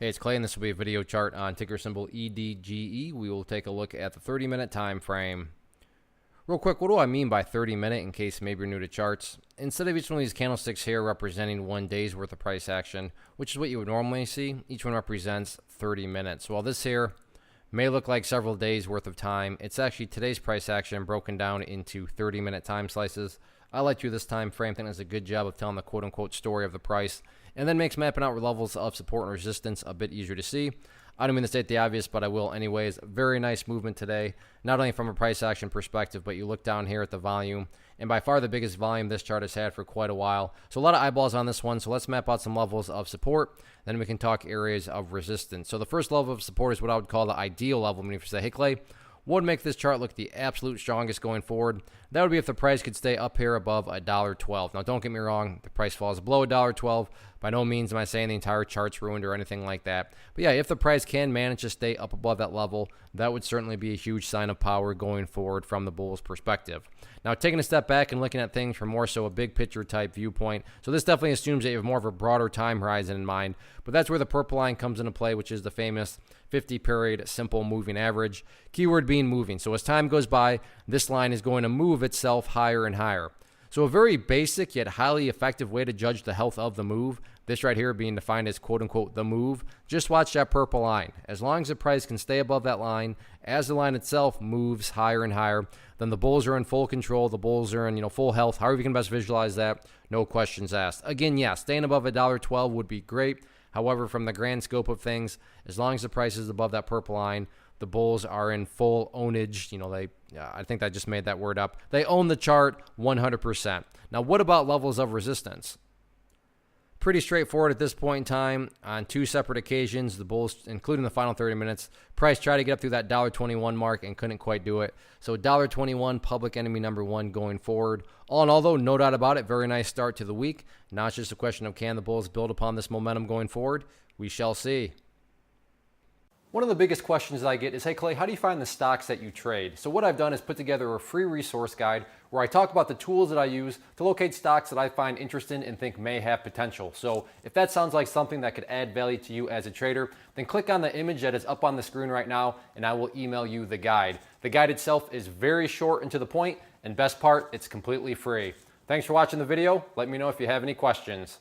Hey, it's Clay, and this will be a video chart on ticker symbol EDGE. We will take a look at the 30-minute time frame. Real quick, what do I mean by 30-minute in case maybe you're new to charts? Instead of each one of these candlesticks here representing 1 day's worth of price action, which is what you would normally see, each one represents 30 minutes. While this here may look like several days worth of time, it's actually today's price action broken down into 30-minute time slices. I like you this time frame. I think does a good job of telling the quote-unquote story of the price, and then makes mapping out levels of support and resistance a bit easier to see. I don't mean to state the obvious, but I will anyways. Very nice movement today, not only from a price action perspective, but you look down here at the volume, and by far the biggest volume this chart has had for quite a while. So a lot of eyeballs on this one, so let's map out some levels of support, then we can talk areas of resistance. So the first level of support is what I would call the ideal level. I mean, if you say, hey Clay, what would make this chart look the absolute strongest going forward? That would be if the price could stay up here above $1.12. Now, don't get me wrong, the price falls below $1.12. By no means am I saying the entire chart's ruined or anything like that. But yeah, if the price can manage to stay up above that level, that would certainly be a huge sign of power going forward from the bulls' perspective. Now, taking a step back and looking at things from more so a big picture type viewpoint. So this definitely assumes that you have more of a broader time horizon in mind. But that's where the purple line comes into play, which is the famous 50-period simple moving average. Keyword being moving. So as time goes by, this line is going to move itself higher and higher. So a very basic yet highly effective way to judge the health of the move, this right here being defined as quote-unquote the move, just watch that purple line. As long as the price can stay above that line, as the line itself moves higher and higher, then the bulls are in full control, the bulls are in full health, however you can best visualize that, no questions asked. Again, yeah, staying above $1.12 would be great. However, from the grand scope of things, as long as the price is above that purple line, the bulls are in full ownage. I think I just made that word up. They own the chart 100%. Now, what about levels of resistance? Pretty straightforward at this point in time. On two separate occasions, the bulls, including the final 30 minutes, price tried to get up through that $1.21 mark and couldn't quite do it. So $1.21, public enemy number one going forward. All in all, though, no doubt about it, very nice start to the week. Now it's just a question of can the bulls build upon this momentum going forward? We shall see. One of the biggest questions that I get is, hey Clay, how do you find the stocks that you trade? So what I've done is put together a free resource guide where I talk about the tools that I use to locate stocks that I find interesting and think may have potential. So if that sounds like something that could add value to you as a trader, then click on the image that is up on the screen right now and I will email you the guide. The guide itself is very short and to the point, and best part, it's completely free. Thanks for watching the video. Let me know if you have any questions.